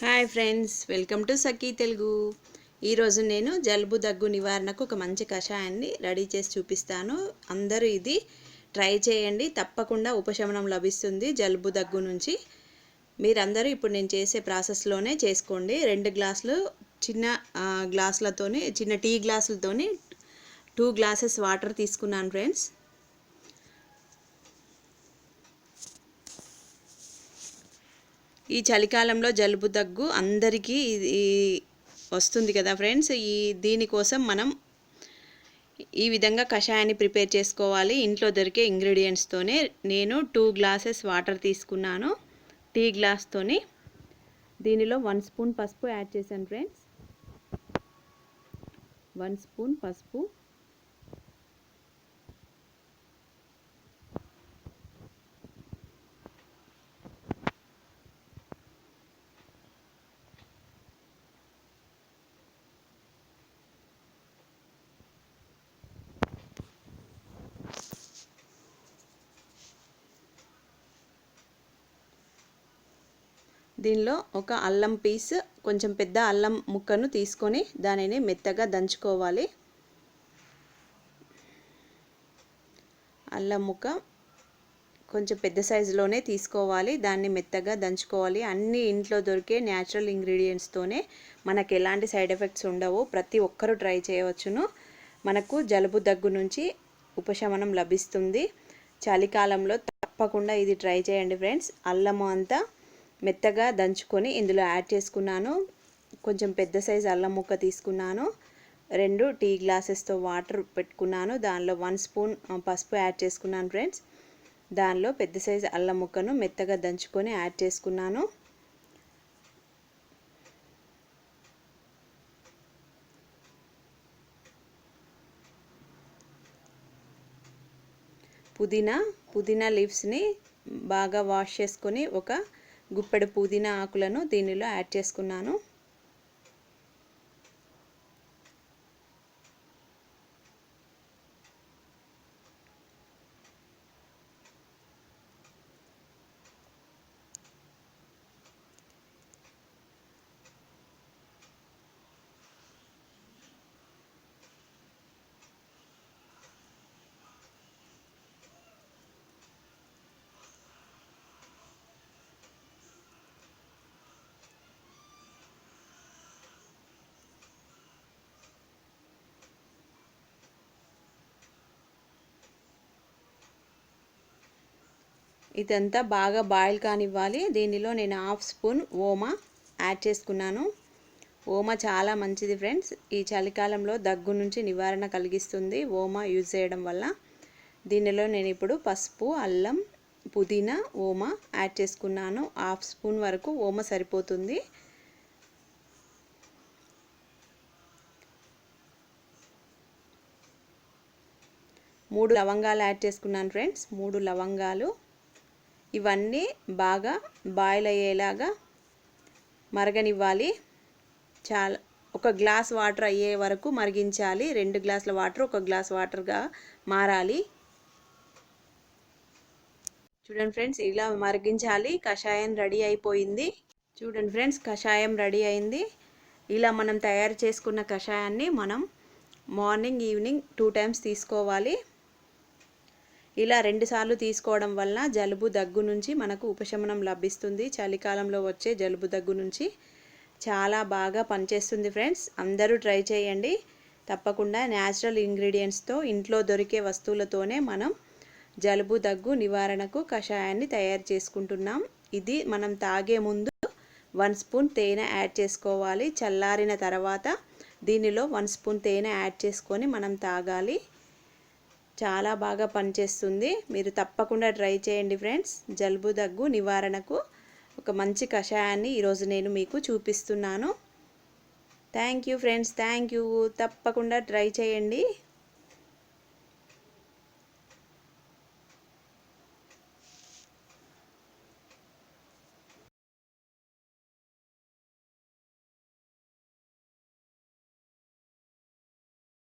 Hi friends, welcome to సఖీ తెలుగు. ఈరోజు నేను జలుబు దగ్గు నివారణకు ఒక మంచి కషాయాన్ని రెడీ చేసి చూపిస్తాను. అందరూ ఇది ట్రై చేయండి, తప్పకుండా ఉపశమనం లభిస్తుంది జలుబు దగ్గు నుంచి. మీరందరూ ఇప్పుడు నేను చేసే ప్రాసెస్లోనే చేసుకోండి. 2 గ్లాసులు చిన్న గ్లాసులతోని, చిన్న టీ గ్లాసులతోని 2 గ్లాసెస్ వాటర్ తీసుకున్నాను ఫ్రెండ్స్. ఈ చలికాలంలో జలుబు దగ్గు అందరికీ వస్తుంది కదా ఫ్రెండ్స్. దీనికోసం మనం ఈ విధంగా కషాయాన్ని ప్రిపేర్ చేసుకోవాలి. ఇంట్లో దొరికే ఇంగ్రీడియంట్స్తోనే నేను 2 గ్లాసెస్ వాటర్ తీసుకున్నాను. టీ గ్లాస్తోని దీనిలో 1 స్పూన్ పసుపు యాడ్ చేశాను ఫ్రెండ్స్. 1 స్పూన్ పసుపు, దీనిలో ఒక అల్లం పీస్, కొంచెం పెద్ద అల్లం ముక్కను తీసుకొని దానిని మెత్తగా దంచుకోవాలి. అల్లం ముక్క కొంచెం పెద్ద సైజులోనే తీసుకోవాలి, దాన్ని మెత్తగా దంచుకోవాలి. అన్ని ఇంట్లో దొరికే న్యాచురల్ ఇంగ్రీడియంట్స్తోనే మనకు ఎలాంటి సైడ్ ఎఫెక్ట్స్ ఉండవు. ప్రతి ఒక్కరూ ట్రై చేయవచ్చును. మనకు జలుబు దగ్గు నుంచి ఉపశమనం లభిస్తుంది. చలికాలంలో తప్పకుండా ఇది ట్రై చేయండి ఫ్రెండ్స్. అల్లము అంతా మెత్తగా దంచుకొని ఇందులో యాడ్ చేసుకున్నాను. కొంచెం పెద్ద సైజు అల్లం ముక్క తీసుకున్నాను. 2 టీ గ్లాసెస్తో వాటర్ పెట్టుకున్నాను. దానిలో 1 స్పూన్ పసుపు యాడ్ చేసుకున్నాను ఫ్రెండ్స్. దానిలో పెద్ద సైజు అల్లం ముక్కను మెత్తగా దంచుకొని యాడ్ చేసుకున్నాను. పుదీనా లీవ్స్ని బాగా వాష్ చేసుకొని ఒక గుప్పెడు పుదీనా ఆకులను దీనిలో యాడ్ చేసుకున్నాను. ఇదంతా బాగా బాయిల్ కానివ్వాలి. దీనిలో నేను 1/2 స్పూన్ ఓమా యాడ్ చేసుకున్నాను. ఓమా చాలా మంచిది ఫ్రెండ్స్. ఈ చలికాలంలో దగ్గు నుంచి నివారణ కలిగిస్తుంది ఓమా యూజ్ చేయడం వల్ల. దీనిలో నేను ఇప్పుడు పసుపు, అల్లం, పుదీనా, ఓమా యాడ్ చేసుకున్నాను. 1/2 స్పూన్ వరకు ఓమా సరిపోతుంది. మూడు లవంగాలు యాడ్ చేసుకున్నాను ఫ్రెండ్స్. 3 లవంగాలు. ఇవన్నీ బాగా బాయిల్ అయ్యేలాగా మరగనివ్వాలి. ఒక గ్లాస్ వాటర్ అయ్యే వరకు మరిగించాలి. 2 గ్లాసుల వాటర్ 1 గ్లాస్ వాటర్గా మారాలి. చూడండి ఫ్రెండ్స్, ఇలా మరిగించాలి. కషాయం రెడీ అయిపోయింది. చూడండి ఫ్రెండ్స్, కషాయం రెడీ అయింది. ఇలా మనం తయారు చేసుకున్న కషాయాన్ని మనం మార్నింగ్, ఈవినింగ్ 2 టైమ్స్ తీసుకోవాలి. ఇలా 2 సార్లు తీసుకోవడం వల్ల జలుబు దగ్గు నుంచి మనకు ఉపశమనం లభిస్తుంది. చలికాలంలో వచ్చే జలుబు దగ్గు నుంచి చాలా బాగా పనిచేస్తుంది ఫ్రెండ్స్. అందరూ ట్రై చేయండి. తప్పకుండా న్యాచురల్ ఇంగ్రీడియంట్స్తో, ఇంట్లో దొరికే వస్తువులతోనే మనం జలుబు దగ్గు నివారణకు కషాయాన్ని తయారు చేసుకుంటున్నాం. ఇది మనం తాగే ముందు 1 స్పూన్ తేనె యాడ్ చేసుకోవాలి. చల్లారిన తర్వాత దీనిలో 1 స్పూన్ తేనె యాడ్ చేసుకొని మనం తాగాలి. చాలా బాగా పనిచేస్తుంది. మీరు తప్పకుండా ట్రై చేయండి ఫ్రెండ్స్. జలుబు దగ్గు నివారణకు ఒక మంచి కషాయాన్ని ఈరోజు నేను మీకు చూపిస్తున్నాను. Thank you friends, thank you. తప్పకుండా ట్రై చేయండి.